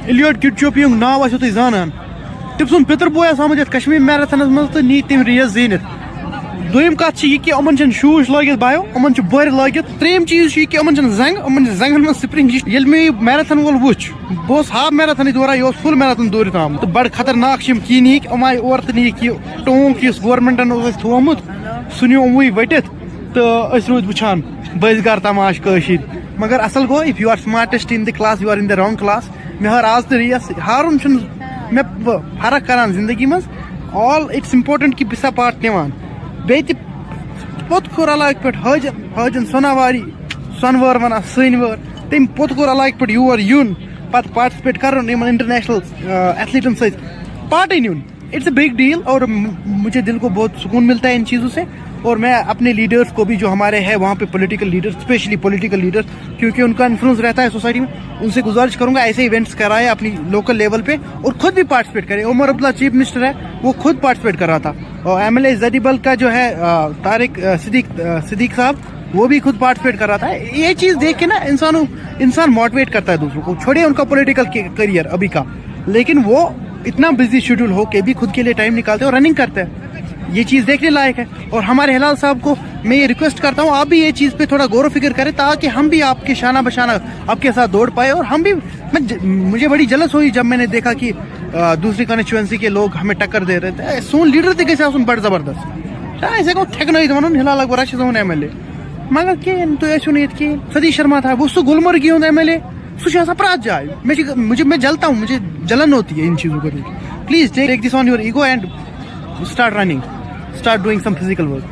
الیوٹ کٹچوپیُک ناو آسیو تُہۍ زانان. تٔمۍ سُنٛد پِتُر بوے آو آمُت یَتھ کشمیٖر میراتھنس منٛز تہٕ نی تٔمۍ ریس زیٖنِتھ. دوٚیِم کَتھ چھِ یہِ کہِ یِمن چھِنہٕ شوٗز لٲگِتھ بایو, یِمن چھِ بٔرۍ لٲگِتھ. ترٛیٚیِم چیٖز چھُ یہِ کہِ یِمن چھِنہٕ زنٛگہٕ, یِمن چھِ زنٛگن منٛز سپرنگ. ییٚلہِ مےٚ یہِ میراتھن وول وُچھ, بہٕ اوسُس ہاف میراتھنٕے دوران, یہِ اوس فُل میراتھن دورِتھ آمُت تہٕ بڑٕ خطرناک چھِ یِم کِہیٖنۍ. یِم آیہِ اورٕ تہٕ نِیِکھ یہِ ٹونٛک یُس گورمنٹن اوس اَسہِ تھوٚومُت, سُہ نیوٗ یِموٕے ؤٹِتھ تہٕ أسۍ روٗدۍ وٕچھان بٔزگار تماش کٲشِرۍ. مگر اصل گوٚو, if you are smartest in the class, you are in the wrong class. مےٚ ہٲر آز تہِ ریس. ہارُن چھُنہٕ مےٚ فرق کران زندگی منٛز. آل اِٹس اِمپاٹنٹ کہِ بہٕ چھُسا پارٹ نِوان. بیٚیہِ تہِ پوٚت کوٚر علاقہٕ پٮ۪ٹھ حٲجن سۄناواری, سۄنہٕ وٲر وَنان سٲنۍ وٲر, تٔمۍ پوٚت کوٚر علاقہٕ پٮ۪ٹھ یور یُن, پتہٕ پارٹِسپیٹ کرُن یِمن انٹرنیشنل ایتھلیٹن سۭتۍ پارٹی نیُن. اٹس اے بگ ڈیل اور مجھے دل کو بہت سکون ملتا ہے ان چیزوں سے. اور میں اپنے لیڈرس کو بھی جو ہمارے ہیں وہاں پہ political leaders, specially political leaders, کیونکہ ان کا انفلوئنس رہتا ہے سوسائٹی میں, ان سے گزارش کروں گا ایسے ایونٹس کرائے اپنی لوکل لیول پہ اور خود بھی پارٹیسپیٹ کرے. عمر عبداللہ چیف منسٹر ہے, وہ خود پارٹیسپیٹ کر رہا تھا. اور ایم ایل اے زدیبل کا جو ہے طارق صدیق صاحب, وہ بھی خود پارٹیسپیٹ کر رہا تھا. یہ چیز دیکھ کے نا انسان موٹیویٹ کرتا ہے دوسروں کو. چھوڑے ان کا پولیٹیکل کریئر ابھی کا, لیکن وہ اتنا بزی شیڈول ہو کے بھی خود کے لیے ٹائم نکالتے اور رننگ کرتے ہیں. یہ چیز دیکھنے لائق ہے. اور ہمارے ہلال صاحب کو میں یہ ریکویسٹ کرتا ہوں, آپ بھی یہ چیز پہ تھوڑا غور و فکر کریں تاکہ ہم بھی آپ کے شانہ بشانہ آپ کے ساتھ دوڑ پائے. اور ہم بھی, مجھے بڑی جلس ہوئی جب میں نے دیکھا کہ دوسری کانسٹیچوئنسی کے لوگ ہمیں ٹکر دے رہے تھے. سون لیڈر تہِ گژھِ آسُن بڑٕ زبردست. ایسے گوٚو ٹھیکنٲیِتھ وَنُن ہلال اکبر چھُ سون ایم ایل اے, مگر کِہیٖنۍ تُہۍ ٲسِو نہٕ ییٚتہِ کِہیٖنۍ. سدیش شرما تھا, وہ سُہ گلمرگی ہُنٛد ایم ایل اے, سُہ چھُ آسان پرٛٮ۪تھ جایہِ. میں جلتا ہوں, مجھے جلن ہوتی ہے ان چیزوں کو دیکھ. Please take this on your ego and start running, start doing some physical work.